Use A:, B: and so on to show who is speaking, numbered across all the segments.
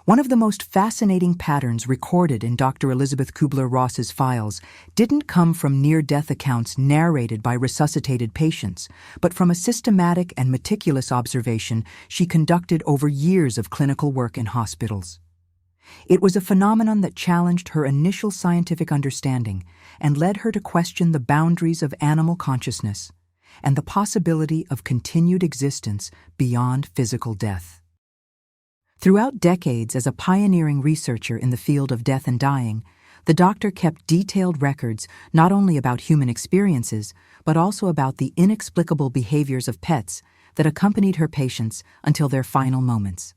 A: One of the most fascinating patterns recorded in Dr. Elisabeth Kübler-Ross's files didn't come from near-death accounts narrated by resuscitated patients, but from a systematic and meticulous observation she conducted over years of clinical work in hospitals. It was a phenomenon that challenged her initial scientific understanding and led her to question the boundaries of animal consciousness and the possibility of continued existence beyond physical death. Throughout decades as a pioneering researcher in the field of death and dying, the doctor kept detailed records not only about human experiences, but also about the inexplicable behaviors of pets that accompanied her patients until their final moments.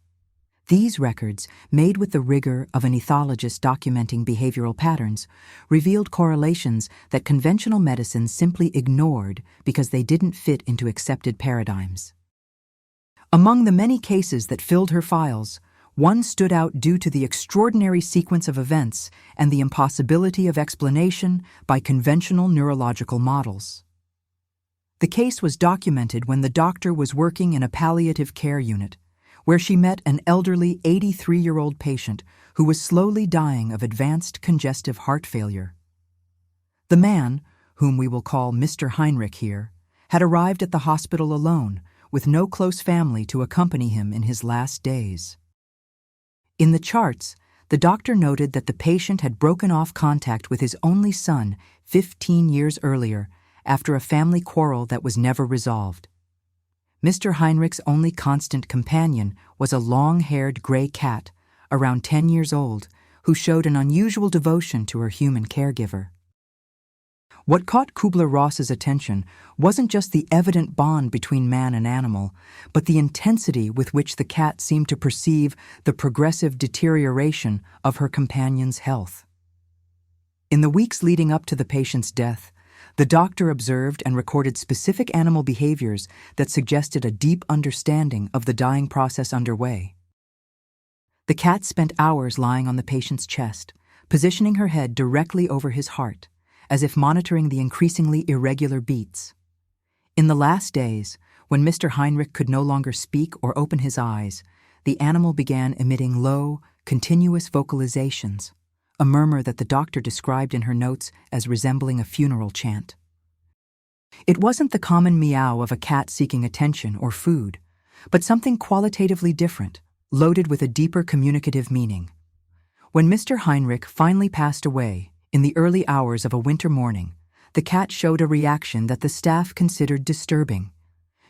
A: These records, made with the rigor of an ethologist documenting behavioral patterns, revealed correlations that conventional medicine simply ignored because they didn't fit into accepted paradigms. Among the many cases that filled her files, one stood out due to the extraordinary sequence of events and the impossibility of explanation by conventional neurological models. The case was documented when the doctor was working in a palliative care unit, where she met an elderly 83-year-old patient who was slowly dying of advanced congestive heart failure. The man, whom we will call Mr. Heinrich here, had arrived at the hospital alone, with no close family to accompany him in his last days. In the charts, the doctor noted that the patient had broken off contact with his only son 15 years earlier after a family quarrel that was never resolved. Mr. Heinrich's only constant companion was a long-haired gray cat, around 10 years old, who showed an unusual devotion to her human caregiver. What caught Kübler-Ross's attention wasn't just the evident bond between man and animal, but the intensity with which the cat seemed to perceive the progressive deterioration of her companion's health. In the weeks leading up to the patient's death, the doctor observed and recorded specific animal behaviors that suggested a deep understanding of the dying process underway. The cat spent hours lying on the patient's chest, positioning her head directly over his heart, as if monitoring the increasingly irregular beats. In the last days, when Mr. Heinrich could no longer speak or open his eyes, the animal began emitting low, continuous vocalizations, a murmur that the doctor described in her notes as resembling a funeral chant. It wasn't the common meow of a cat seeking attention or food, but something qualitatively different, loaded with a deeper communicative meaning. When Mr. Heinrich finally passed away, in the early hours of a winter morning, the cat showed a reaction that the staff considered disturbing.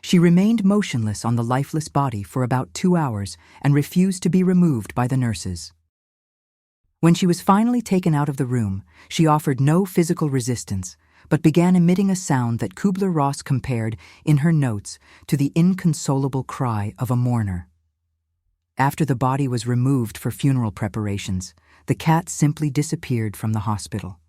A: She remained motionless on the lifeless body for about 2 hours and refused to be removed by the nurses. When she was finally taken out of the room, she offered no physical resistance, but began emitting a sound that Kübler-Ross compared in her notes to the inconsolable cry of a mourner. After the body was removed for funeral preparations, the cat simply disappeared from the hospital.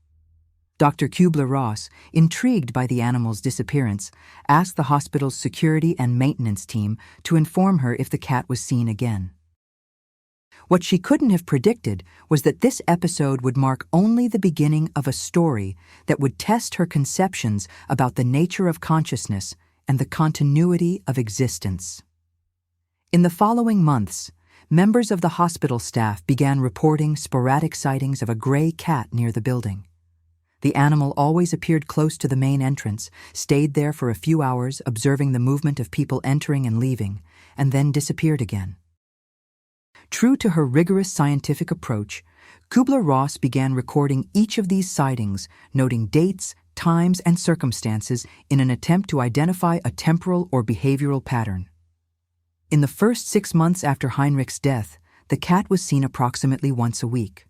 A: Dr. Kübler-Ross, intrigued by the animal's disappearance, asked the hospital's security and maintenance team to inform her if the cat was seen again. What she couldn't have predicted was that this episode would mark only the beginning of a story that would test her conceptions about the nature of consciousness and the continuity of existence. In the following months, members of the hospital staff began reporting sporadic sightings of a gray cat near the building. The animal always appeared close to the main entrance, stayed there for a few hours observing the movement of people entering and leaving, and then disappeared again. True to her rigorous scientific approach, Kübler-Ross began recording each of these sightings, noting dates, times, and circumstances in an attempt to identify a temporal or behavioral pattern. In the first 6 months after Heinrich's death, the cat was seen approximately once a week.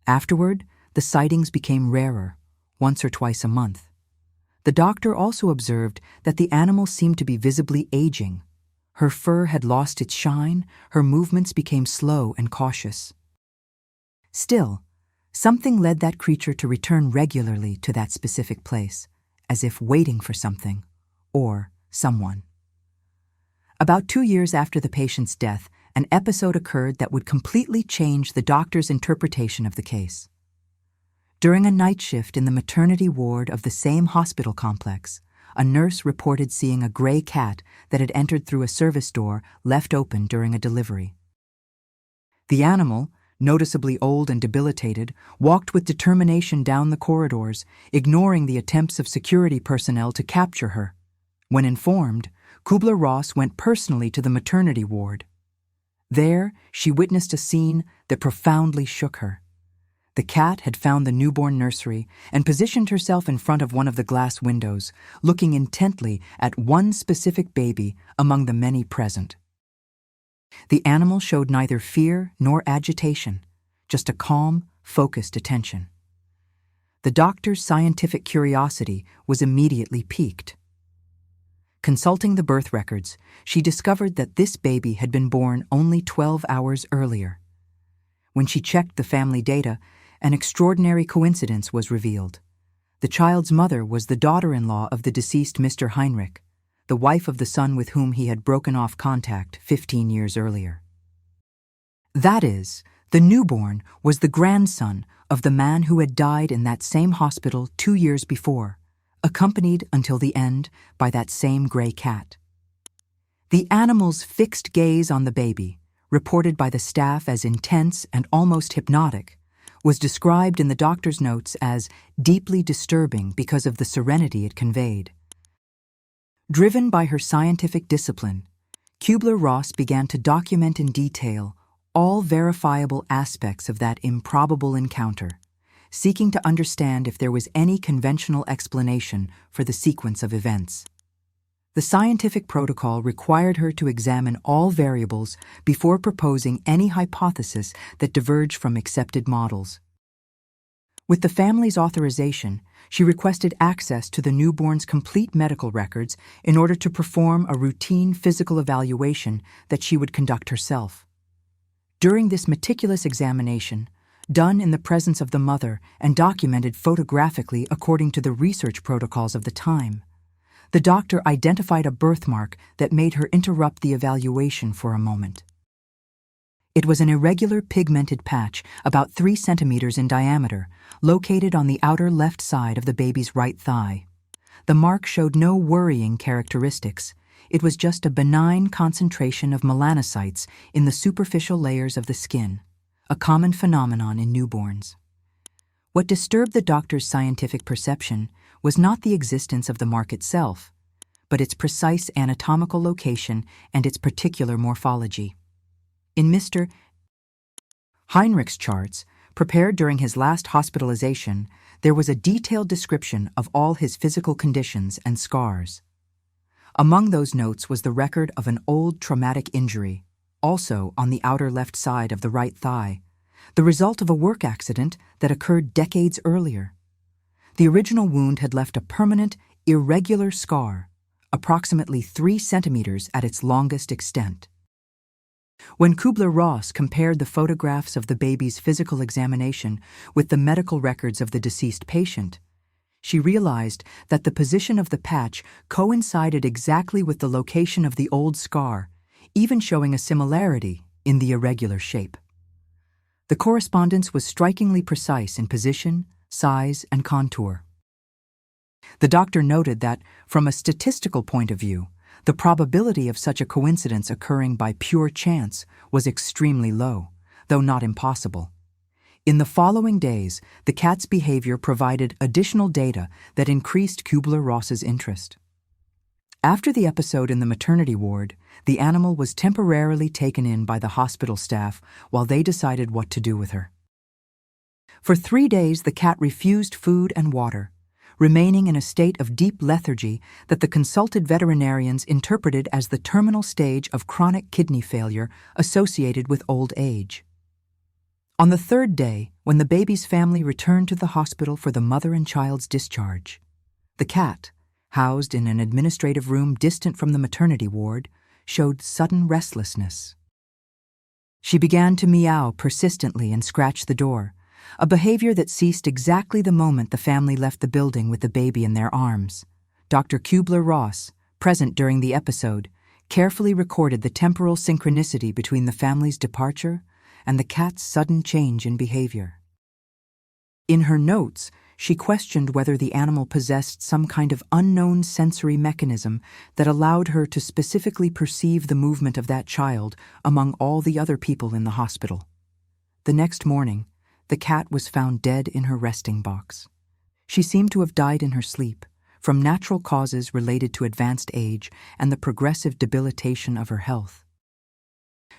A: Afterward, the sightings became rarer, once or twice a month. The doctor also observed that the animal seemed to be visibly aging. Her fur had lost its shine, her movements became slow and cautious. Still, something led that creature to return regularly to that specific place, as if waiting for something or someone. About 2 years after the patient's death, an episode occurred that would completely change the doctor's interpretation of the case. During a night shift in the maternity ward of the same hospital complex, a nurse reported seeing a gray cat that had entered through a service door left open during a delivery. The animal, noticeably old and debilitated, walked with determination down the corridors, ignoring the attempts of security personnel to capture her. When informed, Kübler-Ross went personally to the maternity ward. There, she witnessed a scene that profoundly shook her. The cat had found the newborn nursery and positioned herself in front of one of the glass windows, looking intently at one specific baby among the many present. The animal showed neither fear nor agitation, just a calm, focused attention. The doctor's scientific curiosity was immediately piqued. Consulting the birth records, she discovered that this baby had been born only 12 hours earlier. When she checked the family data, an extraordinary coincidence was revealed. The child's mother was the daughter-in-law of the deceased Mr. Heinrich, the wife of the son with whom he had broken off contact 15 years earlier. That is, the newborn was the grandson of the man who had died in that same hospital 2 years before, accompanied until the end by that same gray cat. The animal's fixed gaze on the baby, reported by the staff as intense and almost hypnotic, was described in the doctor's notes as deeply disturbing because of the serenity it conveyed. Driven by her scientific discipline, Kübler-Ross began to document in detail all verifiable aspects of that improbable encounter, seeking to understand if there was any conventional explanation for the sequence of events. The scientific protocol required her to examine all variables before proposing any hypothesis that diverged from accepted models. With the family's authorization, she requested access to the newborn's complete medical records in order to perform a routine physical evaluation that she would conduct herself. During this meticulous examination, done in the presence of the mother and documented photographically according to the research protocols of the time, the doctor identified a birthmark that made her interrupt the evaluation for a moment. It was an irregular pigmented patch about 3 centimeters in diameter, located on the outer left side of the baby's right thigh. The mark showed no worrying characteristics. It was just a benign concentration of melanocytes in the superficial layers of the skin, a common phenomenon in newborns. What disturbed the doctor's scientific perception was not the existence of the mark itself, but its precise anatomical location and its particular morphology. In Mr. Heinrich's charts, prepared during his last hospitalization, there was a detailed description of all his physical conditions and scars. Among those notes was the record of an old traumatic injury, also on the outer left side of the right thigh, the result of a work accident that occurred decades earlier. The original wound had left a permanent, irregular scar, approximately 3 centimeters at its longest extent. When Kübler-Ross compared the photographs of the baby's physical examination with the medical records of the deceased patient, she realized that the position of the patch coincided exactly with the location of the old scar, even showing a similarity in the irregular shape. The correspondence was strikingly precise in position, size, and contour. The doctor noted that, from a statistical point of view, the probability of such a coincidence occurring by pure chance was extremely low, though not impossible. In the following days, the cat's behavior provided additional data that increased Kübler-Ross's interest. After the episode in the maternity ward, the animal was temporarily taken in by the hospital staff while they decided what to do with her. For 3 days, the cat refused food and water, remaining in a state of deep lethargy that the consulted veterinarians interpreted as the terminal stage of chronic kidney failure associated with old age. On the 3rd day, when the baby's family returned to the hospital for the mother and child's discharge, the cat, housed in an administrative room distant from the maternity ward, showed sudden restlessness. She began to meow persistently and scratch the door, a behavior that ceased exactly the moment the family left the building with the baby in their arms. Dr. Kübler-Ross, present during the episode, carefully recorded the temporal synchronicity between the family's departure and the cat's sudden change in behavior. In her notes, she questioned whether the animal possessed some kind of unknown sensory mechanism that allowed her to specifically perceive the movement of that child among all the other people in the hospital. The next morning, the cat was found dead in her resting box. She seemed to have died in her sleep, from natural causes related to advanced age and the progressive debilitation of her health.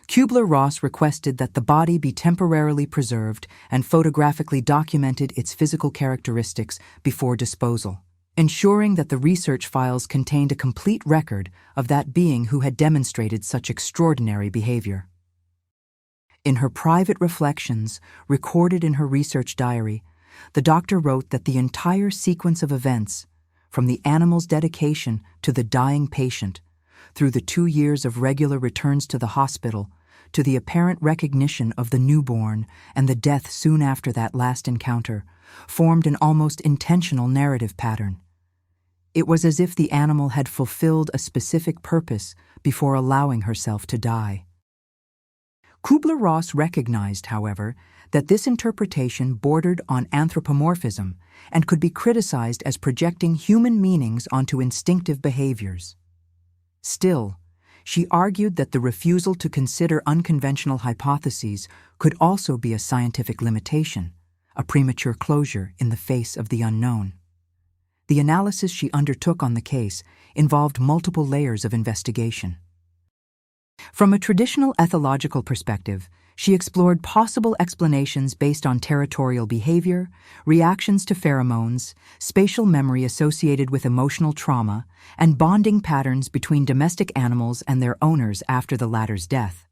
A: Kübler-Ross requested that the body be temporarily preserved and photographically documented its physical characteristics before disposal, ensuring that the research files contained a complete record of that being who had demonstrated such extraordinary behavior. In her private reflections, recorded in her research diary, the doctor wrote that the entire sequence of events, from the animal's dedication to the dying patient, through the 2 years of regular returns to the hospital, to the apparent recognition of the newborn and the death soon after that last encounter, formed an almost intentional narrative pattern. It was as if the animal had fulfilled a specific purpose before allowing herself to die. Kübler-Ross recognized, however, that this interpretation bordered on anthropomorphism and could be criticized as projecting human meanings onto instinctive behaviors. Still, she argued that the refusal to consider unconventional hypotheses could also be a scientific limitation, a premature closure in the face of the unknown. The analysis she undertook on the case involved multiple layers of investigation. From a traditional ethological perspective, she explored possible explanations based on territorial behavior, reactions to pheromones, spatial memory associated with emotional trauma, and bonding patterns between domestic animals and their owners after the latter's death.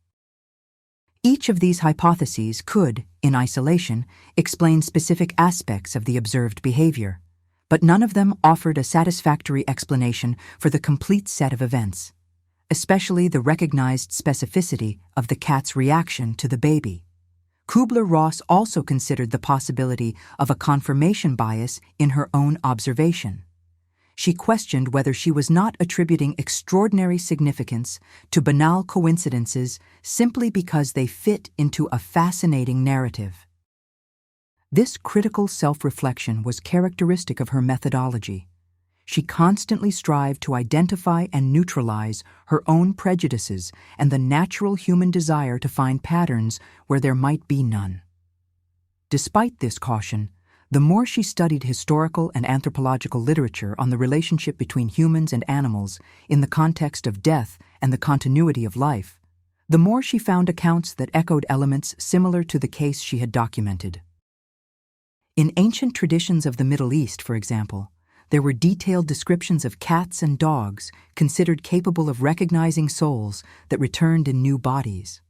A: Each of these hypotheses could, in isolation, explain specific aspects of the observed behavior, but none of them offered a satisfactory explanation for the complete set of events, especially the recognized specificity of the cat's reaction to the baby. Kübler-Ross also considered the possibility of a confirmation bias in her own observation. She questioned whether she was not attributing extraordinary significance to banal coincidences simply because they fit into a fascinating narrative. This critical self-reflection was characteristic of her methodology. She constantly strived to identify and neutralize her own prejudices and the natural human desire to find patterns where there might be none. Despite this caution, the more she studied historical and anthropological literature on the relationship between humans and animals in the context of death and the continuity of life, the more she found accounts that echoed elements similar to the case she had documented. In ancient traditions of the Middle East, for example, there were detailed descriptions of cats and dogs considered capable of recognizing souls that returned in new bodies.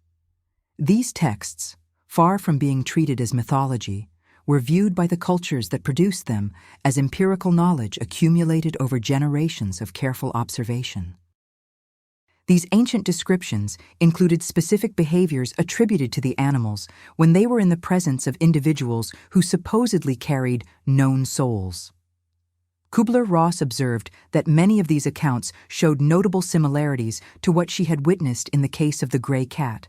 A: These texts, far from being treated as mythology, were viewed by the cultures that produced them as empirical knowledge accumulated over generations of careful observation. These ancient descriptions included specific behaviors attributed to the animals when they were in the presence of individuals who supposedly carried known souls. Kübler-Ross observed that many of these accounts showed notable similarities to what she had witnessed in the case of the gray cat.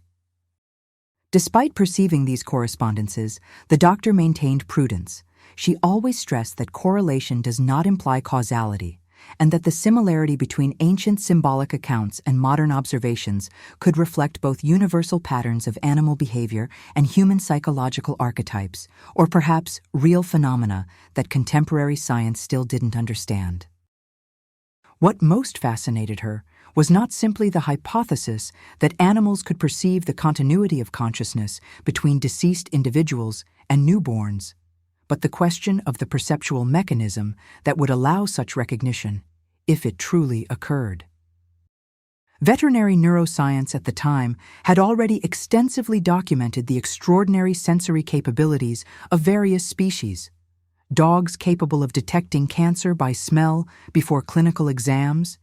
A: Despite perceiving these correspondences, the doctor maintained prudence. She always stressed that correlation does not imply causality, and that the similarity between ancient symbolic accounts and modern observations could reflect both universal patterns of animal behavior and human psychological archetypes, or perhaps real phenomena that contemporary science still didn't understand. What most fascinated her was not simply the hypothesis that animals could perceive the continuity of consciousness between deceased individuals and newborns, but the question of the perceptual mechanism that would allow such recognition, if it truly occurred. Veterinary neuroscience at the time had already extensively documented the extraordinary sensory capabilities of various species. Dogs capable of detecting cancer by smell before clinical exams,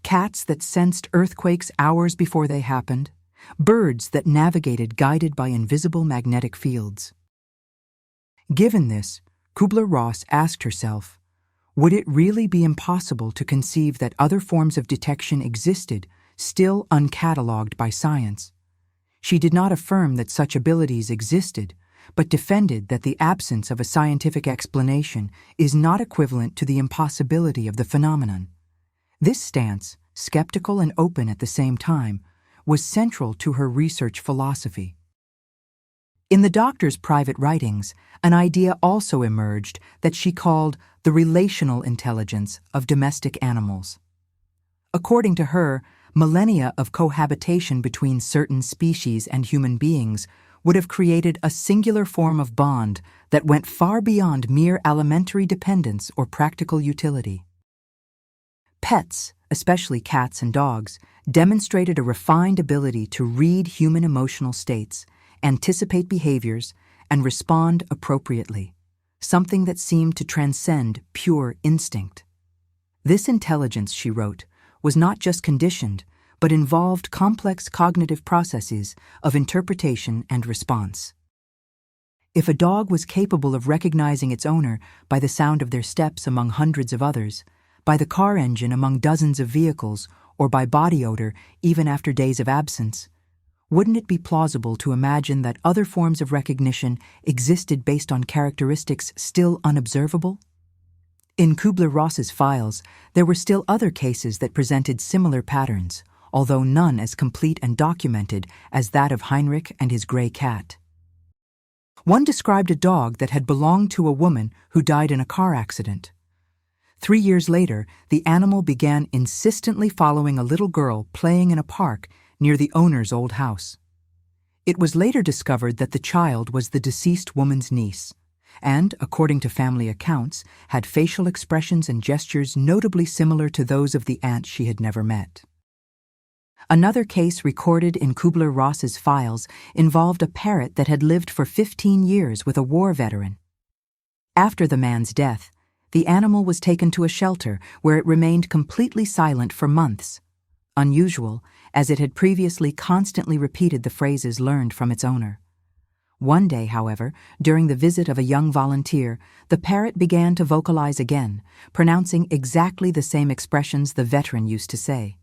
A: cats that sensed earthquakes hours before they happened, birds that navigated guided by invisible magnetic fields. Given this, Kübler-Ross asked herself, would it really be impossible to conceive that other forms of detection existed, still uncatalogued by science? She did not affirm that such abilities existed, but defended that the absence of a scientific explanation is not equivalent to the impossibility of the phenomenon. This stance, skeptical and open at the same time, was central to her research philosophy. In the doctor's private writings, an idea also emerged that she called the relational intelligence of domestic animals. According to her, millennia of cohabitation between certain species and human beings would have created a singular form of bond that went far beyond mere alimentary dependence or practical utility. Pets, especially cats and dogs, demonstrated a refined ability to read human emotional states, anticipate behaviors, and respond appropriately, something that seemed to transcend pure instinct. This intelligence, she wrote, was not just conditioned, but involved complex cognitive processes of interpretation and response. If a dog was capable of recognizing its owner by the sound of their steps among hundreds of others, by the car engine among dozens of vehicles, or by body odor even after days of absence, wouldn't it be plausible to imagine that other forms of recognition existed based on characteristics still unobservable? In Kübler-Ross's files, there were still other cases that presented similar patterns, although none as complete and documented as that of Heinrich and his gray cat. One described a dog that had belonged to a woman who died in a car accident. 3 years later, the animal began insistently following a little girl playing in a park near the owner's old house. It was later discovered that the child was the deceased woman's niece, and, according to family accounts, had facial expressions and gestures notably similar to those of the aunt she had never met. Another case recorded in Kübler-Ross's files involved a parrot that had lived for 15 years with a war veteran. After the man's death, the animal was taken to a shelter where it remained completely silent for months, unusual as it had previously constantly repeated the phrases learned from its owner. One day, however, during the visit of a young volunteer, the parrot began to vocalize again, pronouncing exactly the same expressions the veteran used to say.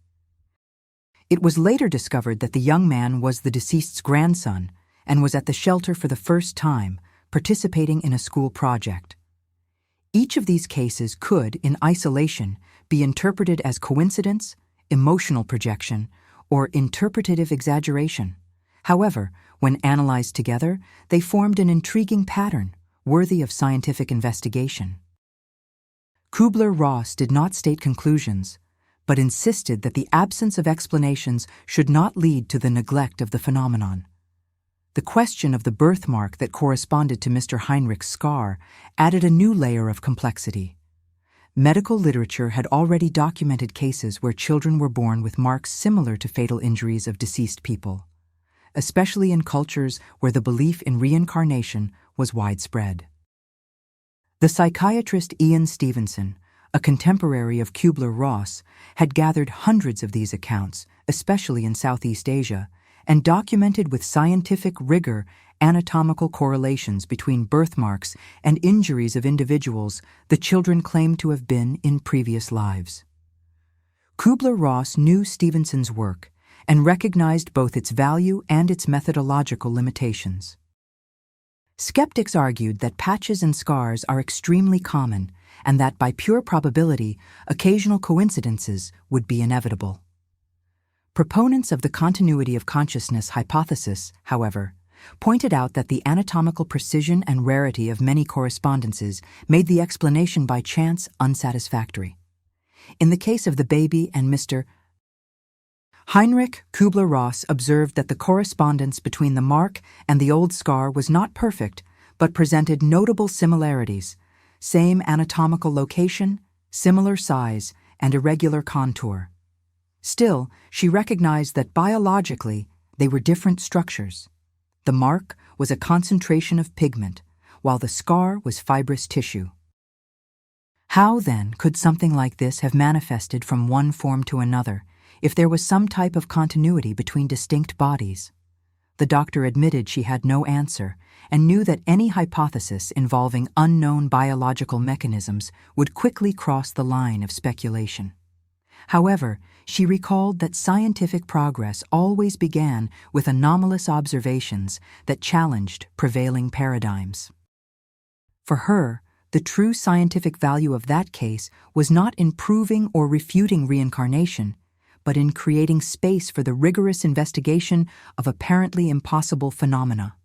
A: It was later discovered that the young man was the deceased's grandson and was at the shelter for the first time, participating in a school project. Each of these cases could, in isolation, be interpreted as coincidence, emotional projection, or interpretative exaggeration. However, when analyzed together, they formed an intriguing pattern, worthy of scientific investigation. Kübler-Ross did not state conclusions, but insisted that the absence of explanations should not lead to the neglect of the phenomenon. The question of the birthmark that corresponded to Mr. Heinrich's scar added a new layer of complexity. Medical literature had already documented cases where children were born with marks similar to fatal injuries of deceased people, especially in cultures where the belief in reincarnation was widespread. The psychiatrist Ian Stevenson, a contemporary of Kübler-Ross, had gathered hundreds of these accounts, especially in Southeast Asia, and documented with scientific rigor anatomical correlations between birthmarks and injuries of individuals the children claimed to have been in previous lives. Kübler-Ross knew Stevenson's work and recognized both its value and its methodological limitations. Skeptics argued that patches and scars are extremely common and that by pure probability, occasional coincidences would be inevitable. Proponents of the continuity of consciousness hypothesis, however, pointed out that the anatomical precision and rarity of many correspondences made the explanation by chance unsatisfactory. In the case of the baby and Mr. Heinrich, Kübler-Ross observed that the correspondence between the mark and the old scar was not perfect, but presented notable similarities: same anatomical location, similar size, and irregular contour. Still, she recognized that biologically they were different structures. The mark was a concentration of pigment, while the scar was fibrous tissue. How, then, could something like this have manifested from one form to another if there was some type of continuity between distinct bodies? The doctor admitted she had no answer and knew that any hypothesis involving unknown biological mechanisms would quickly cross the line of speculation. However, she recalled that scientific progress always began with anomalous observations that challenged prevailing paradigms. For her, the true scientific value of that case was not in proving or refuting reincarnation, but in creating space for the rigorous investigation of apparently impossible phenomena.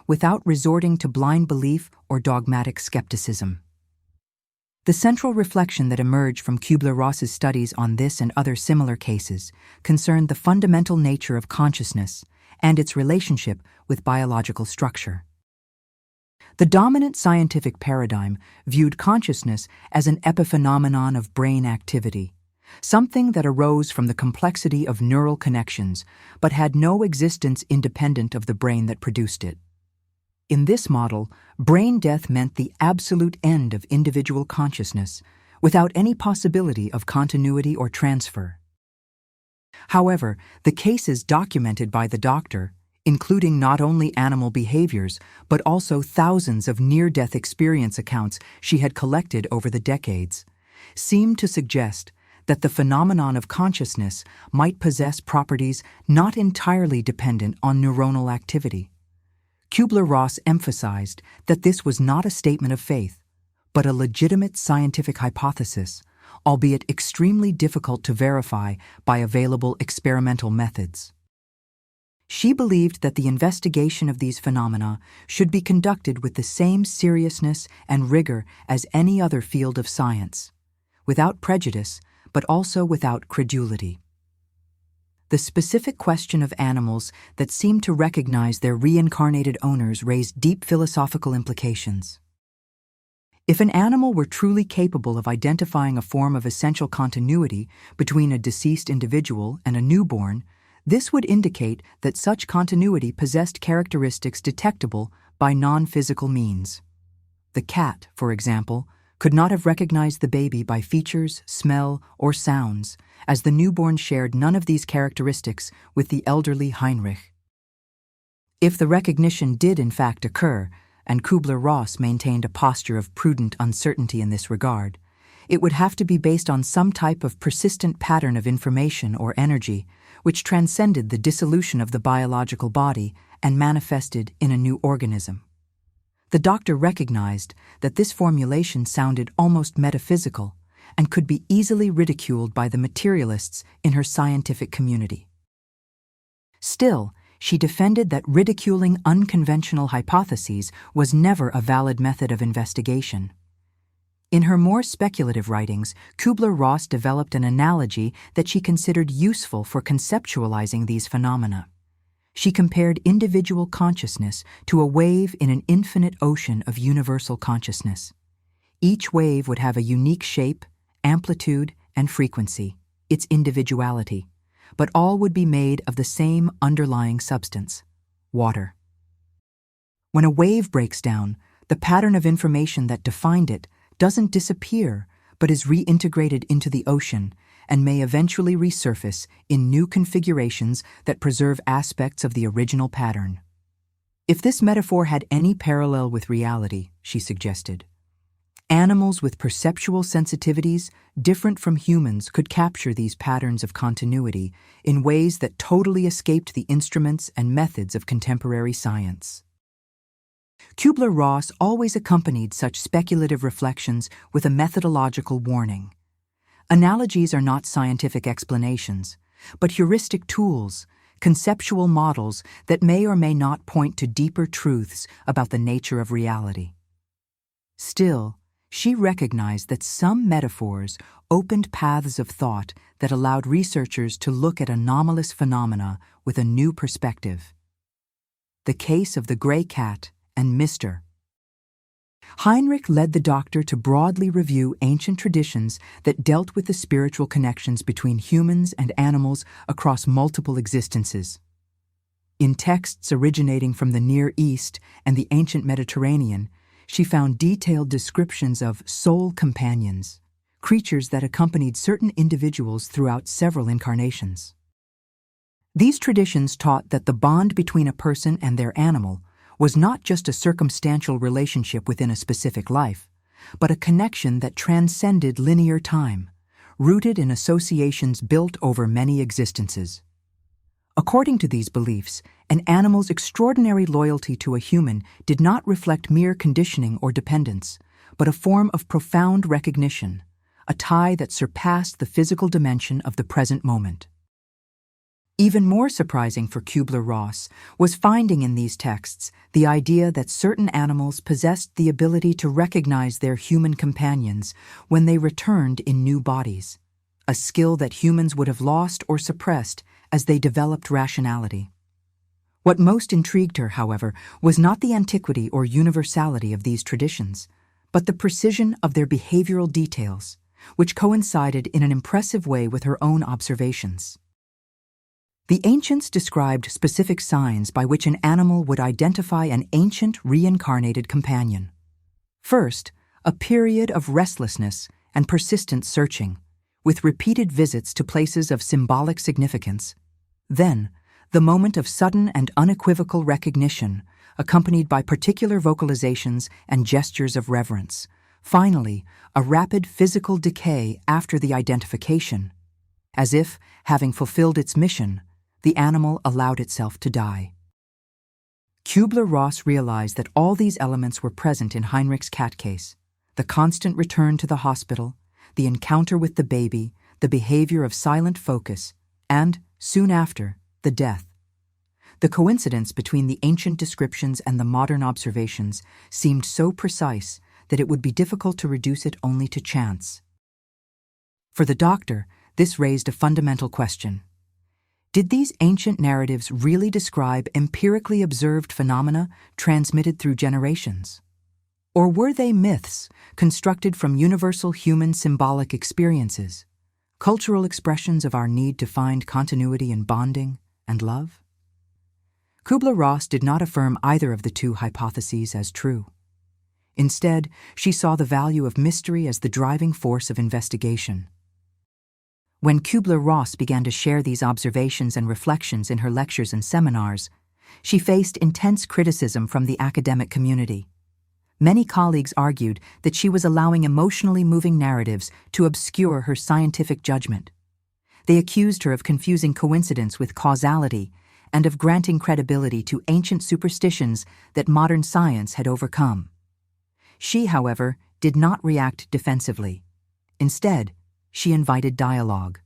A: without resorting to blind belief or dogmatic skepticism. The central reflection that emerged from Kübler-Ross's studies on this and other similar cases concerned the fundamental nature of consciousness and its relationship with biological structure. The dominant scientific paradigm viewed consciousness as an epiphenomenon of brain activity, something that arose from the complexity of neural connections but had no existence independent of the brain that produced it. In this model, brain death meant the absolute end of individual consciousness, without any possibility of continuity or transfer. However, the cases documented by the doctor, including not only animal behaviors but also thousands of near-death experience accounts she had collected over the decades, seemed to suggest that the phenomenon of consciousness might possess properties not entirely dependent on neuronal activity. Kübler-Ross emphasized that this was not a statement of faith, but a legitimate scientific hypothesis, albeit extremely difficult to verify by available experimental methods. She believed that the investigation of these phenomena should be conducted with the same seriousness and rigor as any other field of science, without prejudice, but also without credulity. The specific question of animals that seemed to recognize their reincarnated owners raised deep philosophical implications. If an animal were truly capable of identifying a form of essential continuity between a deceased individual and a newborn, this would indicate that such continuity possessed characteristics detectable by non-physical means. The cat, for example, could not have recognized the baby by features, smell, or sounds, as the newborn shared none of these characteristics with the elderly Heinrich. If the recognition did in fact occur, and Kübler-Ross maintained a posture of prudent uncertainty in this regard, it would have to be based on some type of persistent pattern of information or energy which transcended the dissolution of the biological body and manifested in a new organism. The doctor recognized that this formulation sounded almost metaphysical and could be easily ridiculed by the materialists in her scientific community. Still, she defended that ridiculing unconventional hypotheses was never a valid method of investigation. In her more speculative writings, Kübler-Ross developed an analogy that she considered useful for conceptualizing these phenomena. She compared individual consciousness to a wave in an infinite ocean of universal consciousness. Each wave would have a unique shape, amplitude, and frequency, its individuality, but all would be made of the same underlying substance, water. When a wave breaks down, the pattern of information that defined it doesn't disappear, but is reintegrated into the ocean and may eventually resurface in new configurations that preserve aspects of the original pattern. If this metaphor had any parallel with reality, she suggested, animals with perceptual sensitivities different from humans could capture these patterns of continuity in ways that totally escaped the instruments and methods of contemporary science. Kübler-Ross always accompanied such speculative reflections with a methodological warning. Analogies are not scientific explanations, but heuristic tools, conceptual models that may or may not point to deeper truths about the nature of reality. Still, she recognized that some metaphors opened paths of thought that allowed researchers to look at anomalous phenomena with a new perspective. The case of the gray cat and Mr. Heinrich led the doctor to broadly review ancient traditions that dealt with the spiritual connections between humans and animals across multiple existences. In texts originating from the Near East and the ancient Mediterranean, she found detailed descriptions of soul companions, creatures that accompanied certain individuals throughout several incarnations. These traditions taught that the bond between a person and their animal was not just a circumstantial relationship within a specific life, but a connection that transcended linear time, rooted in associations built over many existences. According to these beliefs, an animal's extraordinary loyalty to a human did not reflect mere conditioning or dependence, but a form of profound recognition, a tie that surpassed the physical dimension of the present moment. Even more surprising for Kübler-Ross was finding in these texts the idea that certain animals possessed the ability to recognize their human companions when they returned in new bodies, a skill that humans would have lost or suppressed as they developed rationality. What most intrigued her, however, was not the antiquity or universality of these traditions, but the precision of their behavioral details, which coincided in an impressive way with her own observations. The ancients described specific signs by which an animal would identify an ancient reincarnated companion. First, a period of restlessness and persistent searching, with repeated visits to places of symbolic significance. Then, the moment of sudden and unequivocal recognition, accompanied by particular vocalizations and gestures of reverence. Finally, a rapid physical decay after the identification, as if, having fulfilled its mission, the animal allowed itself to die. Kübler-Ross realized that all these elements were present in Heinrich's cat case: the constant return to the hospital, the encounter with the baby, the behavior of silent focus, and, soon after, the death. The coincidence between the ancient descriptions and the modern observations seemed so precise that it would be difficult to reduce it only to chance. For the doctor, this raised a fundamental question. Did these ancient narratives really describe empirically observed phenomena transmitted through generations? Or were they myths constructed from universal human symbolic experiences, cultural expressions of our need to find continuity in bonding and love? Kübler-Ross did not affirm either of the two hypotheses as true. Instead, she saw the value of mystery as the driving force of investigation. When Kübler-Ross began to share these observations and reflections in her lectures and seminars, she faced intense criticism from the academic community. Many colleagues argued that she was allowing emotionally moving narratives to obscure her scientific judgment. They accused her of confusing coincidence with causality and of granting credibility to ancient superstitions that modern science had overcome. She, however, did not react defensively. Instead, she invited dialogue.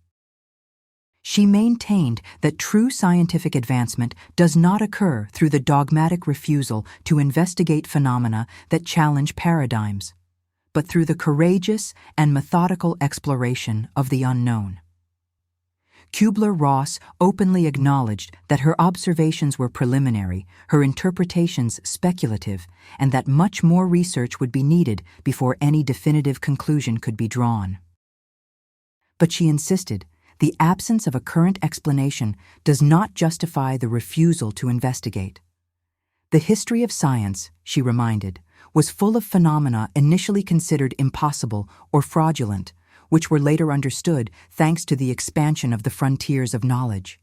A: She maintained that true scientific advancement does not occur through the dogmatic refusal to investigate phenomena that challenge paradigms, but through the courageous and methodical exploration of the unknown. Kübler-Ross openly acknowledged that her observations were preliminary, her interpretations speculative, and that much more research would be needed before any definitive conclusion could be drawn. But she insisted, the absence of a current explanation does not justify the refusal to investigate. The history of science, she reminded, was full of phenomena initially considered impossible or fraudulent, which were later understood thanks to the expansion of the frontiers of knowledge.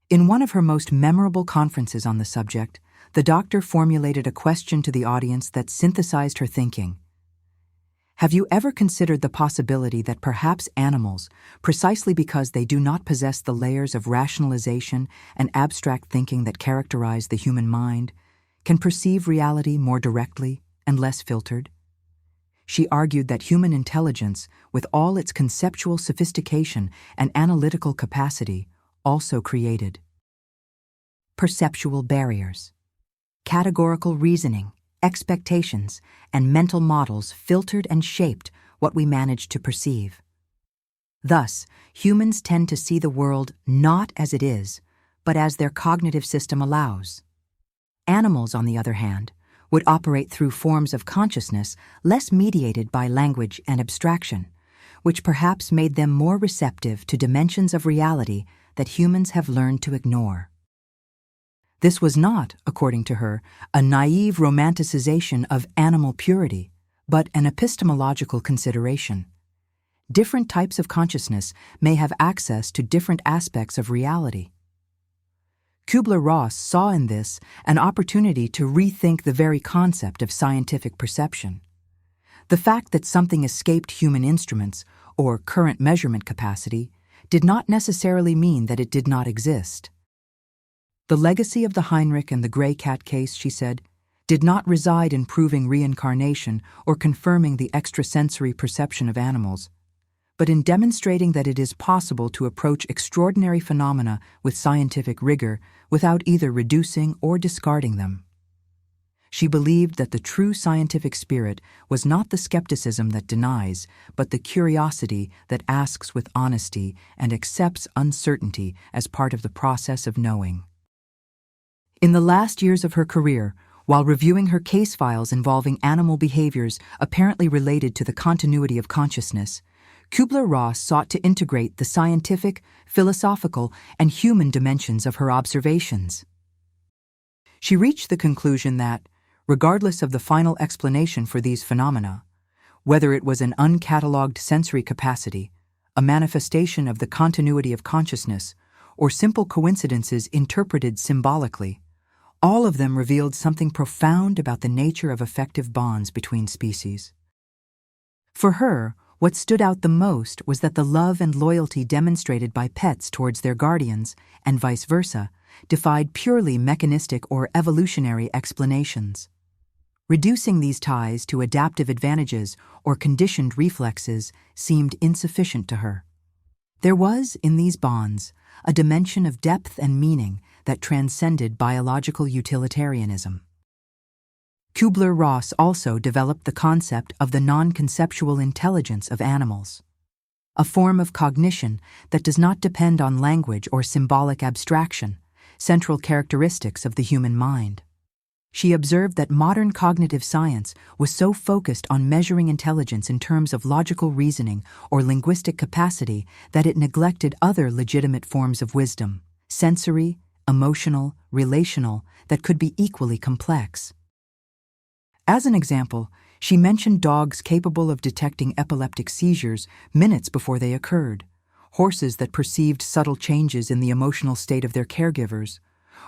A: In one of her most memorable conferences on the subject, the doctor formulated a question to the audience that synthesized her thinking. Have you ever considered the possibility that perhaps animals, precisely because they do not possess the layers of rationalization and abstract thinking that characterize the human mind, can perceive reality more directly and less filtered? She argued that human intelligence, with all its conceptual sophistication and analytical capacity, also created perceptual barriers. Categorical reasoning, expectations, and mental models filtered and shaped what we managed to perceive. Thus, humans tend to see the world not as it is, but as their cognitive system allows. Animals, on the other hand, would operate through forms of consciousness less mediated by language and abstraction, which perhaps made them more receptive to dimensions of reality that humans have learned to ignore. This was not, according to her, a naive romanticization of animal purity, but an epistemological consideration. Different types of consciousness may have access to different aspects of reality. Kübler-Ross saw in this an opportunity to rethink the very concept of scientific perception. The fact that something escaped human instruments, or current measurement capacity, did not necessarily mean that it did not exist. The legacy of the Heinrich and the gray cat case, she said, did not reside in proving reincarnation or confirming the extrasensory perception of animals, but in demonstrating that it is possible to approach extraordinary phenomena with scientific rigor without either reducing or discarding them. She believed that the true scientific spirit was not the skepticism that denies, but the curiosity that asks with honesty and accepts uncertainty as part of the process of knowing. In the last years of her career, while reviewing her case files involving animal behaviors apparently related to the continuity of consciousness, Kübler-Ross sought to integrate the scientific, philosophical, and human dimensions of her observations. She reached the conclusion that, regardless of the final explanation for these phenomena, whether it was an uncatalogued sensory capacity, a manifestation of the continuity of consciousness, or simple coincidences interpreted symbolically, all of them revealed something profound about the nature of affective bonds between species. For her, what stood out the most was that the love and loyalty demonstrated by pets towards their guardians, and vice versa, defied purely mechanistic or evolutionary explanations. Reducing these ties to adaptive advantages or conditioned reflexes seemed insufficient to her. There was, in these bonds, a dimension of depth and meaning that transcended biological utilitarianism. Kübler-Ross also developed the concept of the non-conceptual intelligence of animals, a form of cognition that does not depend on language or symbolic abstraction, central characteristics of the human mind. She observed that modern cognitive science was so focused on measuring intelligence in terms of logical reasoning or linguistic capacity that it neglected other legitimate forms of wisdom, sensory, emotional, relational, that could be equally complex. As an example, she mentioned dogs capable of detecting epileptic seizures minutes before they occurred, horses that perceived subtle changes in the emotional state of their caregivers,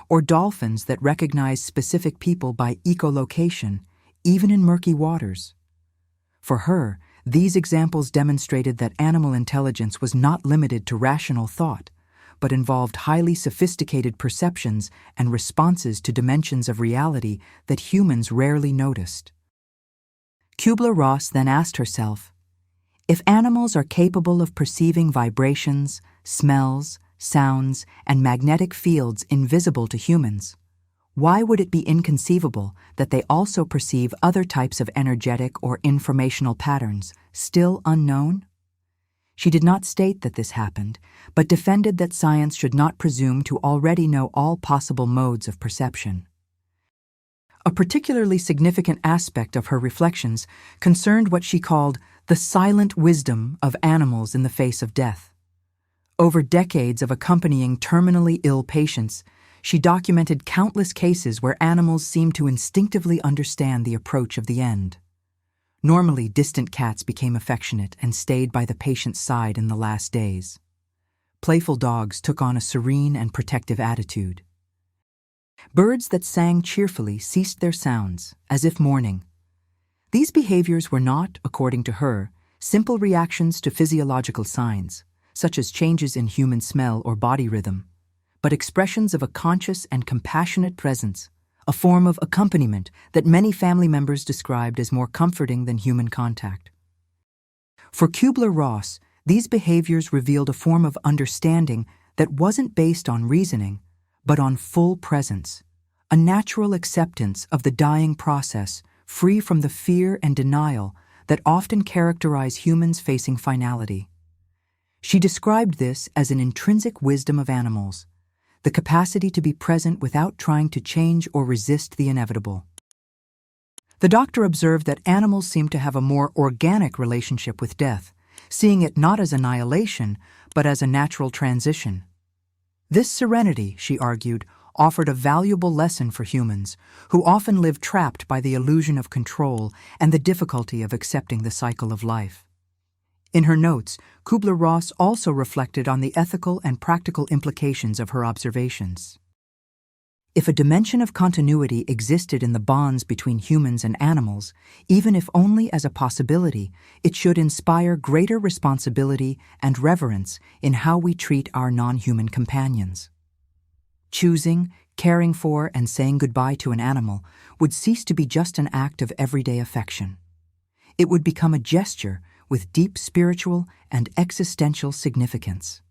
A: or dolphins that recognize specific people by echolocation, even in murky waters. For her, these examples demonstrated that animal intelligence was not limited to rational thought, but involved highly sophisticated perceptions and responses to dimensions of reality that humans rarely noticed. Kübler-Ross then asked herself, if animals are capable of perceiving vibrations, smells, sounds, and magnetic fields invisible to humans, why would it be inconceivable that they also perceive other types of energetic or informational patterns still unknown? She did not state that this happened, but defended that science should not presume to already know all possible modes of perception. A particularly significant aspect of her reflections concerned what she called the silent wisdom of animals in the face of death. Over decades of accompanying terminally ill patients, she documented countless cases where animals seemed to instinctively understand the approach of the end. Normally, distant cats became affectionate and stayed by the patient's side in the last days. Playful dogs took on a serene and protective attitude. Birds that sang cheerfully ceased their sounds, as if mourning. These behaviors were not, according to her, simple reactions to physiological signs, such as changes in human smell or body rhythm, but expressions of a conscious and compassionate presence, a form of accompaniment that many family members described as more comforting than human contact. For Kübler-Ross, these behaviors revealed a form of understanding that wasn't based on reasoning, but on full presence, a natural acceptance of the dying process, free from the fear and denial that often characterize humans facing finality. She described this as an intrinsic wisdom of animals, the capacity to be present without trying to change or resist the inevitable. The doctor observed that animals seem to have a more organic relationship with death, seeing it not as annihilation, but as a natural transition. This serenity, she argued, offered a valuable lesson for humans, who often live trapped by the illusion of control and the difficulty of accepting the cycle of life. In her notes, Kübler-Ross also reflected on the ethical and practical implications of her observations. If a dimension of continuity existed in the bonds between humans and animals, even if only as a possibility, it should inspire greater responsibility and reverence in how we treat our non-human companions. Choosing, caring for, and saying goodbye to an animal would cease to be just an act of everyday affection. It would become a gesture with deep spiritual and existential significance.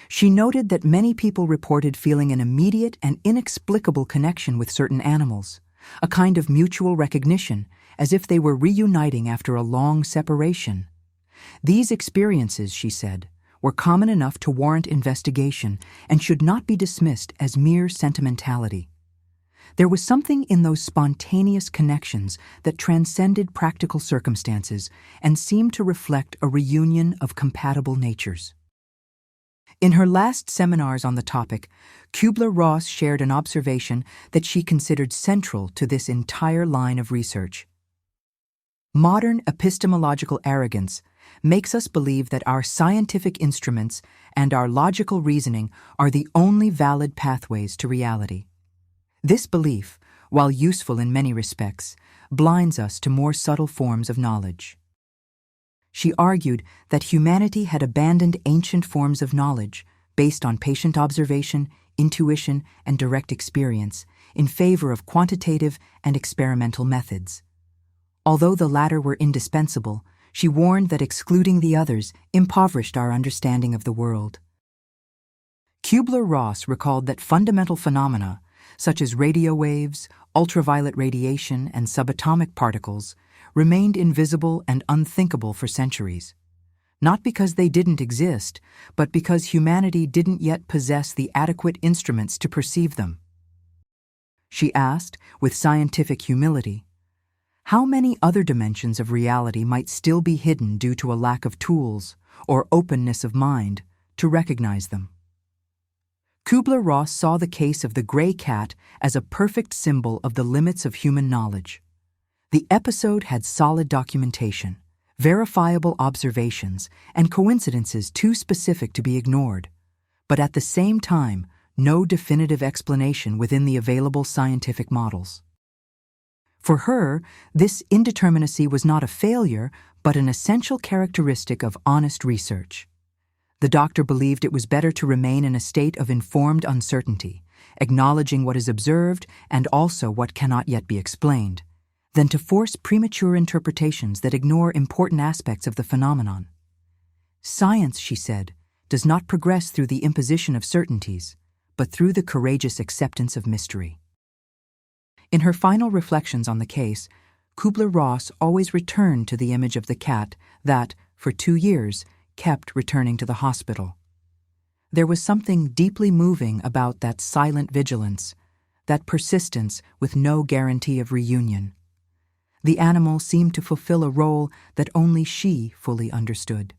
A: She noted that many people reported feeling an immediate and inexplicable connection with certain animals, a kind of mutual recognition, as if they were reuniting after a long separation. These experiences, she said, were common enough to warrant investigation and should not be dismissed as mere sentimentality. There was something in those spontaneous connections that transcended practical circumstances and seemed to reflect a reunion of compatible natures. In her last seminars on the topic, Kübler-Ross shared an observation that she considered central to this entire line of research. Modern epistemological arrogance makes us believe that our scientific instruments and our logical reasoning are the only valid pathways to reality. This belief, while useful in many respects, blinds us to more subtle forms of knowledge. She argued that humanity had abandoned ancient forms of knowledge based on patient observation, intuition, and direct experience in favor of quantitative and experimental methods. Although the latter were indispensable, she warned that excluding the others impoverished our understanding of the world. Kübler-Ross recalled that fundamental phenomena, such as radio waves, ultraviolet radiation, and subatomic particles, remained invisible and unthinkable for centuries, not because they didn't exist, but because humanity didn't yet possess the adequate instruments to perceive them. She asked, with scientific humility, how many other dimensions of reality might still be hidden due to a lack of tools or openness of mind to recognize them? Kübler-Ross saw the case of the gray cat as a perfect symbol of the limits of human knowledge. The episode had solid documentation, verifiable observations, and coincidences too specific to be ignored, but at the same time, no definitive explanation within the available scientific models. For her, this indeterminacy was not a failure, but an essential characteristic of honest research. The doctor believed it was better to remain in a state of informed uncertainty, acknowledging what is observed and also what cannot yet be explained, than to force premature interpretations that ignore important aspects of the phenomenon. Science, she said, does not progress through the imposition of certainties, but through the courageous acceptance of mystery. In her final reflections on the case, Kübler-Ross always returned to the image of the cat that, for 2 years, kept returning to the hospital. There was something deeply moving about that silent vigilance, that persistence with no guarantee of reunion. The animal seemed to fulfill a role that only she fully understood.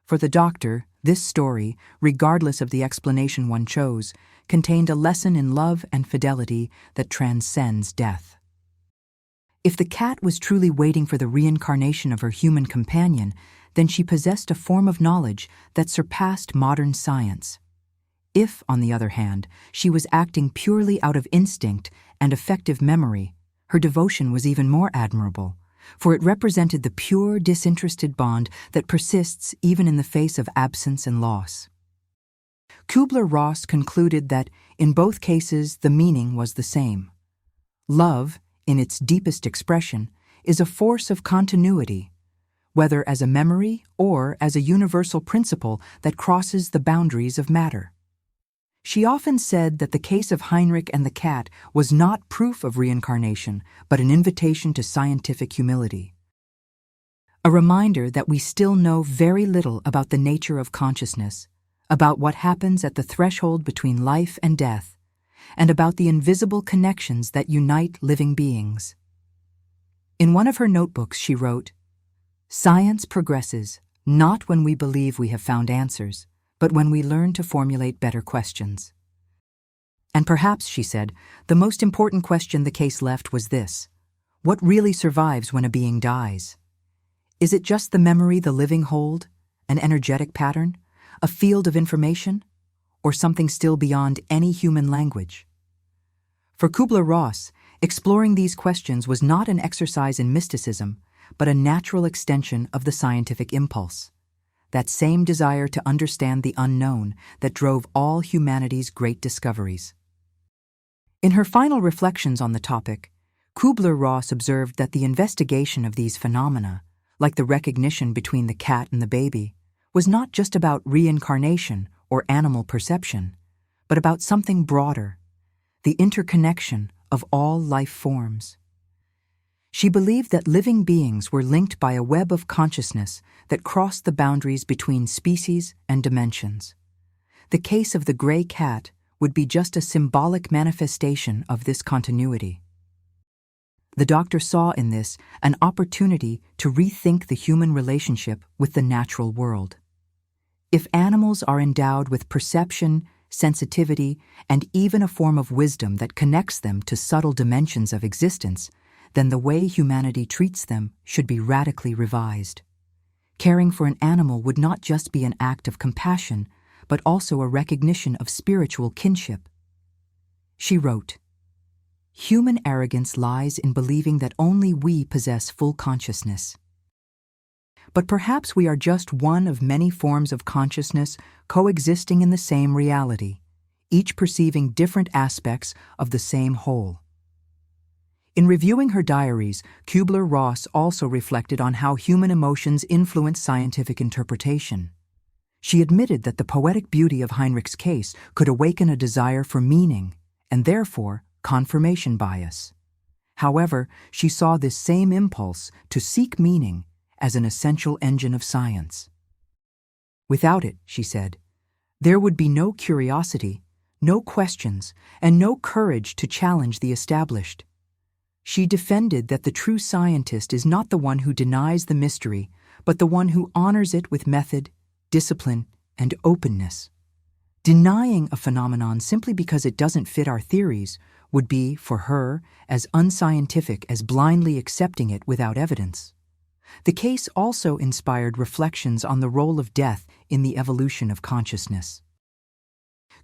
A: For the doctor, this story, regardless of the explanation one chose, contained a lesson in love and fidelity that transcends death. If the cat was truly waiting for the reincarnation of her human companion, then she possessed a form of knowledge that surpassed modern science. If, on the other hand, she was acting purely out of instinct and effective memory, her devotion was even more admirable, for it represented the pure, disinterested bond that persists even in the face of absence and loss. Kübler-Ross concluded that, in both cases, the meaning was the same. Love, in its deepest expression, is a force of continuity, whether as a memory or as a universal principle that crosses the boundaries of matter. She often said that the case of Heinrich and the cat was not proof of reincarnation, but an invitation to scientific humility. A reminder that we still know very little about the nature of consciousness, about what happens at the threshold between life and death, and about the invisible connections that unite living beings. In one of her notebooks, she wrote, "Science progresses not when we believe we have found answers, but when we learn to formulate better questions." And perhaps, she said, the most important question the case left was this: what really survives when a being dies? Is it just the memory the living hold, an energetic pattern, a field of information, or something still beyond any human language? For Kübler-Ross, exploring these questions was not an exercise in mysticism, but a natural extension of the scientific impulse, that same desire to understand the unknown that drove all humanity's great discoveries. In her final reflections on the topic, Kübler-Ross observed that the investigation of these phenomena, like the recognition between the cat and the baby, was not just about reincarnation or animal perception, but about something broader, the interconnection of all life forms. She believed that living beings were linked by a web of consciousness that crossed the boundaries between species and dimensions. The case of the gray cat would be just a symbolic manifestation of this continuity. The doctor saw in this an opportunity to rethink the human relationship with the natural world. If animals are endowed with perception, sensitivity, and even a form of wisdom that connects them to subtle dimensions of existence, then the way humanity treats them should be radically revised. Caring for an animal would not just be an act of compassion, but also a recognition of spiritual kinship. She wrote, "Human arrogance lies in believing that only we possess full consciousness. But perhaps we are just one of many forms of consciousness coexisting in the same reality, each perceiving different aspects of the same whole." In reviewing her diaries, Kübler-Ross also reflected on how human emotions influence scientific interpretation. She admitted that the poetic beauty of Heinrich's case could awaken a desire for meaning, and therefore confirmation bias. However, she saw this same impulse to seek meaning as an essential engine of science. Without it, she said, there would be no curiosity, no questions, and no courage to challenge the established. She defended that the true scientist is not the one who denies the mystery, but the one who honors it with method, discipline, and openness. Denying a phenomenon simply because it doesn't fit our theories would be, for her, as unscientific as blindly accepting it without evidence. The case also inspired reflections on the role of death in the evolution of consciousness.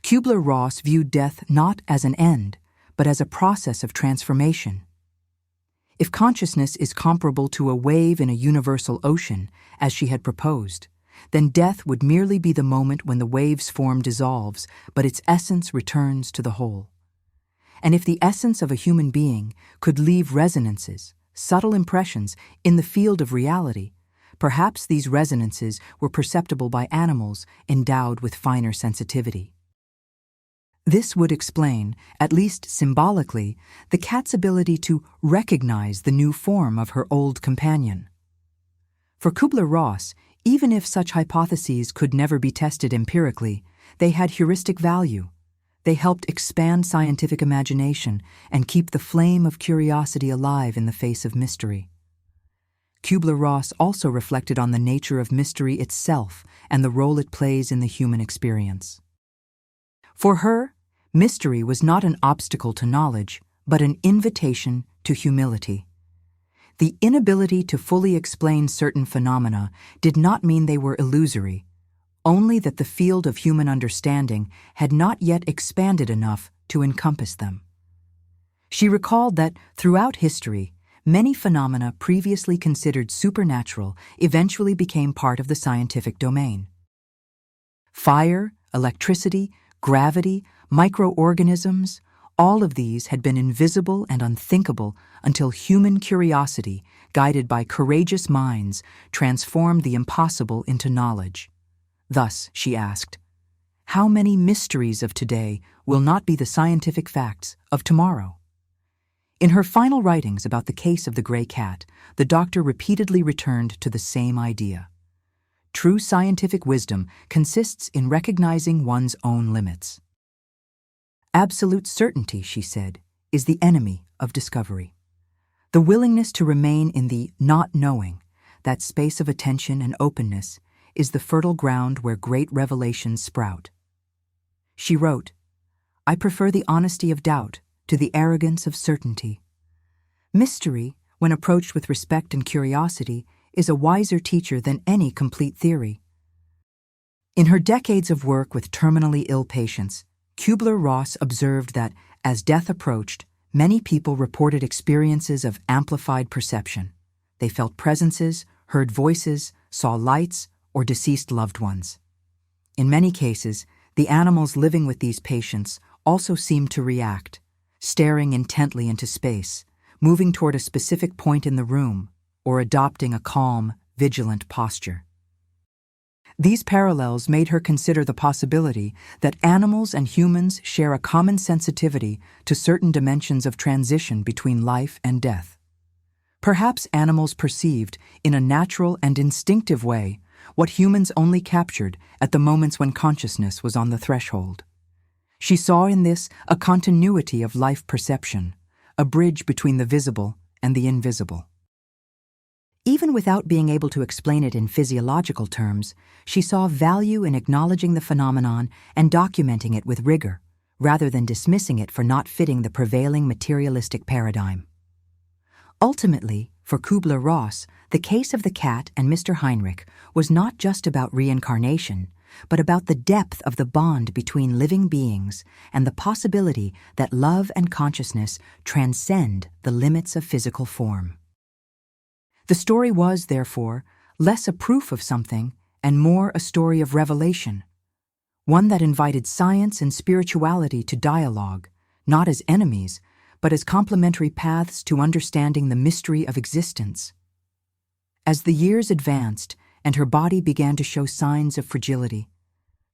A: Kübler-Ross viewed death not as an end, but as a process of transformation. If consciousness is comparable to a wave in a universal ocean, as she had proposed, then death would merely be the moment when the wave's form dissolves, but its essence returns to the whole. And if the essence of a human being could leave resonances, subtle impressions, in the field of reality, perhaps these resonances were perceptible by animals endowed with finer sensitivity. This would explain, at least symbolically, the cat's ability to recognize the new form of her old companion. For Kübler-Ross, even if such hypotheses could never be tested empirically, they had heuristic value. They helped expand scientific imagination and keep the flame of curiosity alive in the face of mystery. Kübler-Ross also reflected on the nature of mystery itself and the role it plays in the human experience. For her, mystery was not an obstacle to knowledge, but an invitation to humility. The inability to fully explain certain phenomena did not mean they were illusory, only that the field of human understanding had not yet expanded enough to encompass them. She recalled that, throughout history, many phenomena previously considered supernatural eventually became part of the scientific domain. Fire, electricity, gravity, microorganisms, all of these had been invisible and unthinkable until human curiosity, guided by courageous minds, transformed the impossible into knowledge. Thus, she asked, how many mysteries of today will not be the scientific facts of tomorrow? In her final writings about the case of the gray cat, the doctor repeatedly returned to the same idea. True scientific wisdom consists in recognizing one's own limits. Absolute certainty, she said, is the enemy of discovery. The willingness to remain in the not knowing, that space of attention and openness, is the fertile ground where great revelations sprout. She wrote, "I prefer the honesty of doubt to the arrogance of certainty. Mystery, when approached with respect and curiosity, is a wiser teacher than any complete theory." In her decades of work with terminally ill patients, Kübler-Ross observed that, as death approached, many people reported experiences of amplified perception. They felt presences, heard voices, saw lights, or deceased loved ones. In many cases, the animals living with these patients also seemed to react, staring intently into space, moving toward a specific point in the room, or adopting a calm, vigilant posture. These parallels made her consider the possibility that animals and humans share a common sensitivity to certain dimensions of transition between life and death. Perhaps animals perceived, in a natural and instinctive way, what humans only captured at the moments when consciousness was on the threshold. She saw in this a continuity of life perception, a bridge between the visible and the invisible. Even without being able to explain it in physiological terms, she saw value in acknowledging the phenomenon and documenting it with rigor, rather than dismissing it for not fitting the prevailing materialistic paradigm. Ultimately, for Kübler-Ross, the case of the cat and Mr. Heinrich was not just about reincarnation, but about the depth of the bond between living beings and the possibility that love and consciousness transcend the limits of physical form. The story was, therefore, less a proof of something and more a story of revelation, one that invited science and spirituality to dialogue, not as enemies, but as complementary paths to understanding the mystery of existence. As the years advanced and her body began to show signs of fragility,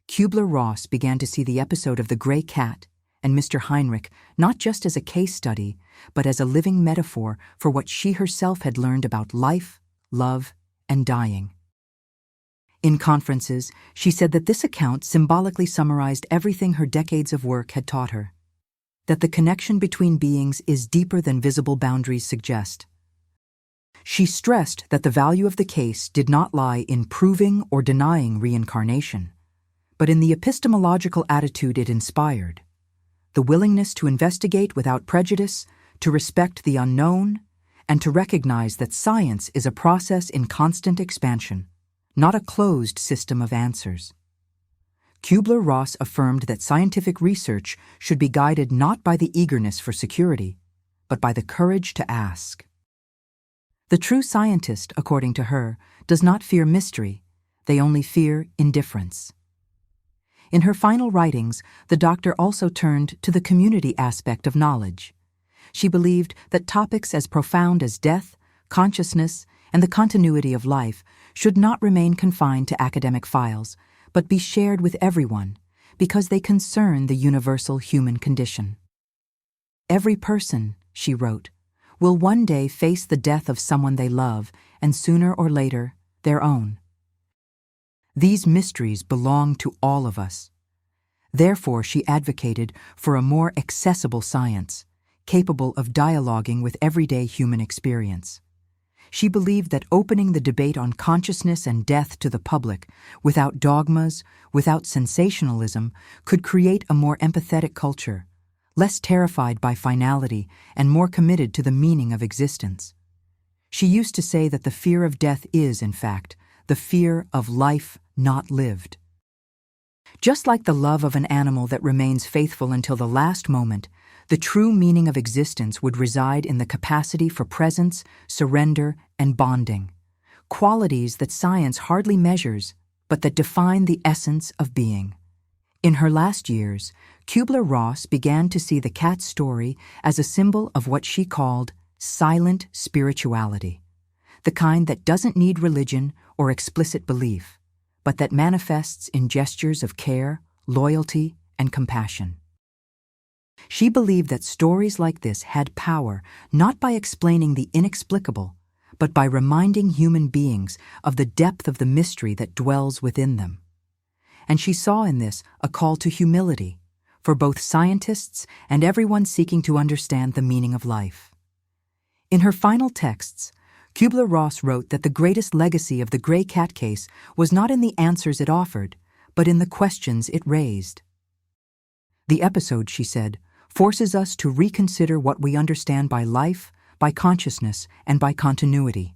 A: Kübler-Ross began to see the episode of the gray cat and Mr. Heinrich not just as a case study, but as a living metaphor for what she herself had learned about life, love, and dying. In conferences, she said that this account symbolically summarized everything her decades of work had taught her, that the connection between beings is deeper than visible boundaries suggest. She stressed that the value of the case did not lie in proving or denying reincarnation, but in the epistemological attitude it inspired, the willingness to investigate without prejudice, to respect the unknown, and to recognize that science is a process in constant expansion, not a closed system of answers. Kübler-Ross affirmed that scientific research should be guided not by the eagerness for security, but by the courage to ask. The true scientist, according to her, does not fear mystery, they only fear indifference. In her final writings, the doctor also turned to the community aspect of knowledge. She believed that topics as profound as death, consciousness, and the continuity of life should not remain confined to academic files, but be shared with everyone, because they concern the universal human condition. Every person, she wrote, will one day face the death of someone they love, and sooner or later, their own. These mysteries belong to all of us. Therefore, she advocated for a more accessible science, capable of dialoguing with everyday human experience. She believed that opening the debate on consciousness and death to the public, without dogmas, without sensationalism, could create a more empathetic culture, less terrified by finality and more committed to the meaning of existence. She used to say that the fear of death is, in fact, the fear of life not lived. Just like the love of an animal that remains faithful until the last moment, the true meaning of existence would reside in the capacity for presence, surrender, and bonding, qualities that science hardly measures, but that define the essence of being. In her last years, Kübler-Ross began to see the cat story as a symbol of what she called silent spirituality, the kind that doesn't need religion or explicit belief, but that manifests in gestures of care, loyalty, and compassion. She believed that stories like this had power not by explaining the inexplicable, but by reminding human beings of the depth of the mystery that dwells within them. And she saw in this a call to humility for both scientists and everyone seeking to understand the meaning of life. In her final texts, Kübler-Ross wrote that the greatest legacy of the gray cat case was not in the answers it offered, but in the questions it raised. The episode, she said, forces us to reconsider what we understand by life, by consciousness, and by continuity.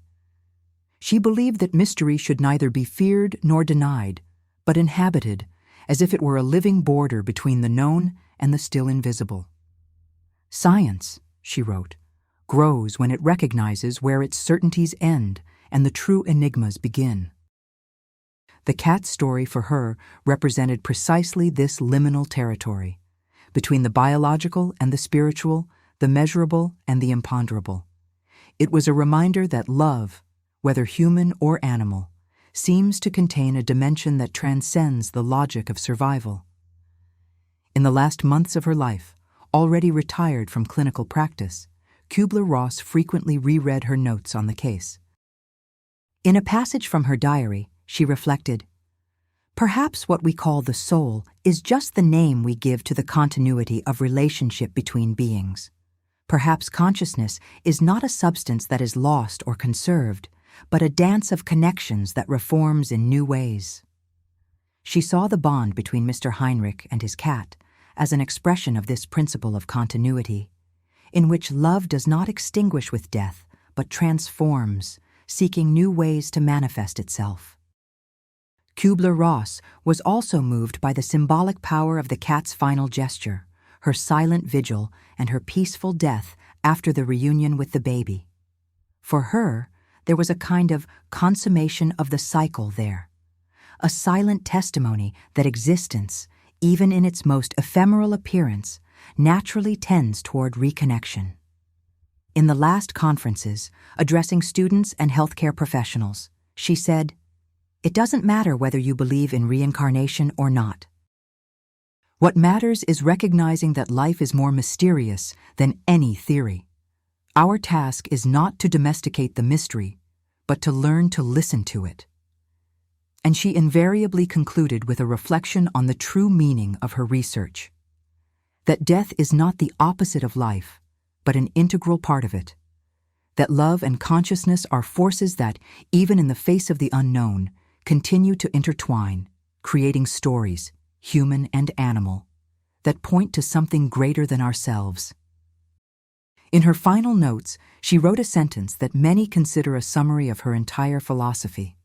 A: She believed that mystery should neither be feared nor denied, but inhabited, as if it were a living border between the known and the still invisible. Science, she wrote, grows when it recognizes where its certainties end and the true enigmas begin. The cat story for her represented precisely this liminal territory, between the biological and the spiritual, the measurable and the imponderable. It was a reminder that love, whether human or animal, seems to contain a dimension that transcends the logic of survival. In the last months of her life, already retired from clinical practice, Kübler-Ross frequently reread her notes on the case. In a passage from her diary, she reflected, "Perhaps what we call the soul is just the name we give to the continuity of relationship between beings. Perhaps consciousness is not a substance that is lost or conserved, but a dance of connections that reforms in new ways." She saw the bond between Mr. Heinrich and his cat as an expression of this principle of continuity, in which love does not extinguish with death, but transforms, seeking new ways to manifest itself. Kübler-Ross was also moved by the symbolic power of the cat's final gesture, her silent vigil, and her peaceful death after the reunion with the baby. For her, there was a kind of consummation of the cycle there, a silent testimony that existence, even in its most ephemeral appearance, naturally tends toward reconnection. In the last conferences, addressing students and healthcare professionals, she said, "It doesn't matter whether you believe in reincarnation or not. What matters is recognizing that life is more mysterious than any theory. Our task is not to domesticate the mystery, but to learn to listen to it." And she invariably concluded with a reflection on the true meaning of her research, that death is not the opposite of life, but an integral part of it, that love and consciousness are forces that, even in the face of the unknown, continue to intertwine, creating stories, human and animal, that point to something greater than ourselves. In her final notes, she wrote a sentence that many consider a summary of her entire philosophy.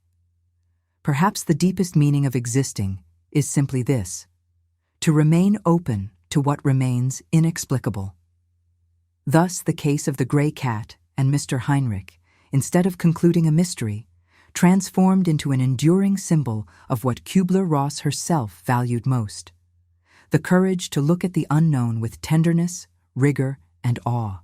A: "Perhaps the deepest meaning of existing is simply this: to remain open to what remains inexplicable." Thus, the case of the gray cat and Mr. Heinrich, instead of concluding a mystery, transformed into an enduring symbol of what Kübler-Ross herself valued most: the courage to look at the unknown with tenderness, rigor, and awe.